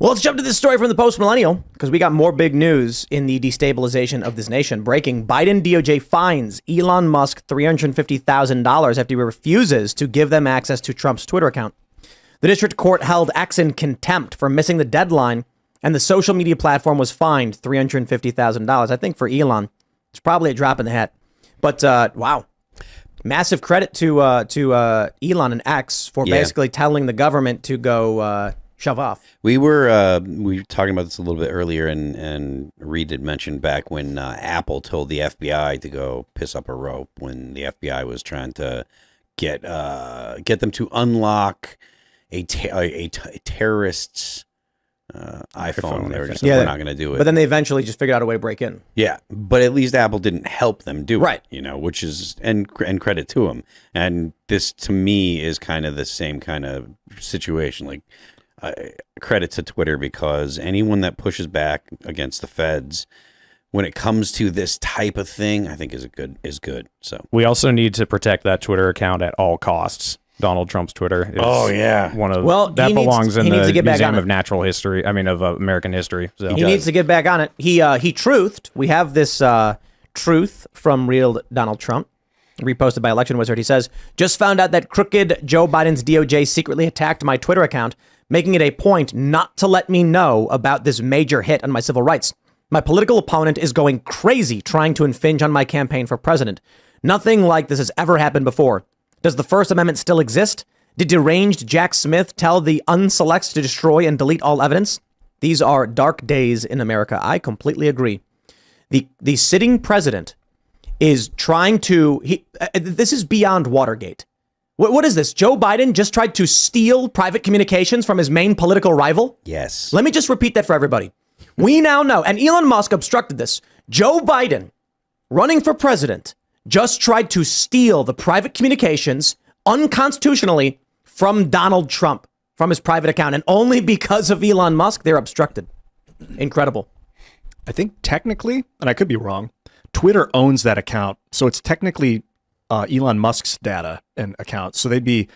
Well, let's jump to this story from the post-millennial because we got more big news in the destabilization of this nation. Breaking: Biden DOJ fines Elon Musk $350,000 after he refuses to give them access to Trump's Twitter account. The district court held X in contempt for missing the deadline, and the social media platform was fined $350,000. I think for Elon, it's probably a drop in the hat. But wow, massive credit to Elon and X for basically telling the government to go shove off. We were talking about this a little bit earlier, and Reed had mentioned back when Apple told the FBI to go piss up a rope when the FBI was trying to get them to unlock a terrorist's iPhone. They were just like, we're not going to do it. But then they eventually just figured out a way to break in. Yeah, but at least Apple didn't help them do it, which is and credit to them. And this to me is kind of the same kind of situation. Like credit to Twitter, because anyone that pushes back against the feds when it comes to this type of thing, I think is good. So we also need to protect that Twitter account at all costs. Donald Trump's Twitter is one of that belongs in the Museum of Natural History. I mean, of American history. So. He needs to get back on it. He truthed. We have this truth from real Donald Trump, reposted by Election Wizard. He says, "Just found out that crooked Joe Biden's DOJ secretly attacked my Twitter account, making it a point not to let me know about this major hit on my civil rights. My political opponent is going crazy trying to infringe on my campaign for president. Nothing like this has ever happened before. Does the First Amendment still exist? Did deranged Jack Smith tell the unselects to destroy and delete all evidence? These are dark days in America." I completely agree. The sitting president is trying to... this is beyond Watergate. What is this? Joe Biden just tried to steal private communications from his main political rival? Yes. Let me just repeat that for everybody. We now know, and Elon Musk obstructed this, Joe Biden, running for president, just tried to steal the private communications unconstitutionally from Donald Trump, from his private account. And only because of Elon Musk, they're obstructed. Incredible. I think technically, and I could be wrong, Twitter owns that account. So it's technically Elon Musk's data and account. So they'd be,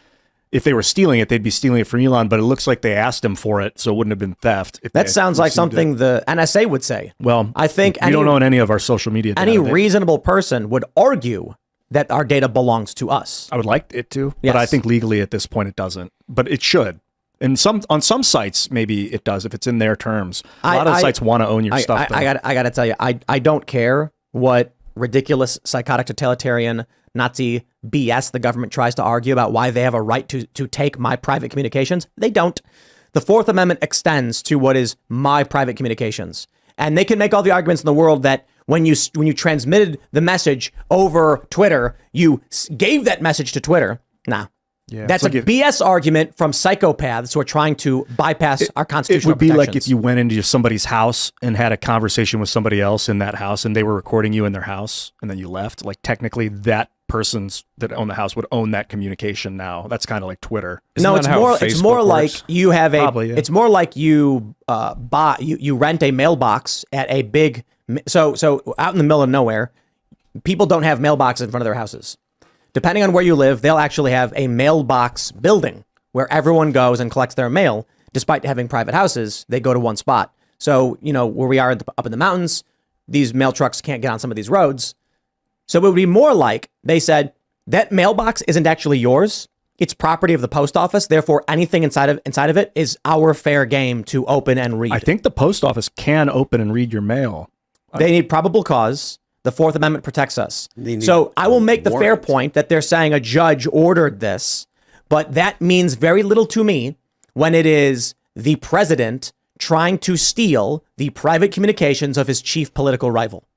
if they were stealing it, they'd be stealing it from Elon, but it looks like they asked him for it. So it wouldn't have been theft. That sounds like something the NSA would say. Well, I think we don't own any of our social media data. Any reasonable person would argue that our data belongs to us. I would like it to, but I think legally at this point it doesn't, but it should. And on some sites, maybe it does if it's in their terms. A lot of sites want to own your stuff. I got to tell you, I don't care what ridiculous, psychotic, totalitarian, Nazi BS the government tries to argue about why they have a right to take my private communications. They don't. The Fourth Amendment extends to what is my private communications. And they can make all the arguments in the world that when you transmitted the message over Twitter, you gave that message to Twitter. Nah. Yeah, that's a BS argument from psychopaths who are trying to bypass our constitutional protections. It would be like if you went into somebody's house and had a conversation with somebody else in that house and they were recording you in their house and then you left. Like technically that persons that own the house would own that communication now. That's kind of like Twitter. No, it's more like you have it's more like you you rent a mailbox at a big, so out in the middle of nowhere, people don't have mailboxes in front of their houses. Depending on where you live, they'll actually have a mailbox building where everyone goes and collects their mail. Despite having private houses, they go to one spot. So, where we are up in the mountains, these mail trucks can't get on some of these roads. So it would be more like they said that mailbox isn't actually yours. It's property of the post office. Therefore, anything inside of it is our fair game to open and read. I think the post office can open and read your mail. They need probable cause. The Fourth Amendment protects us. So I will make the fair point that they're saying a judge ordered this, but that means very little to me when it is the president trying to steal the private communications of his chief political rival.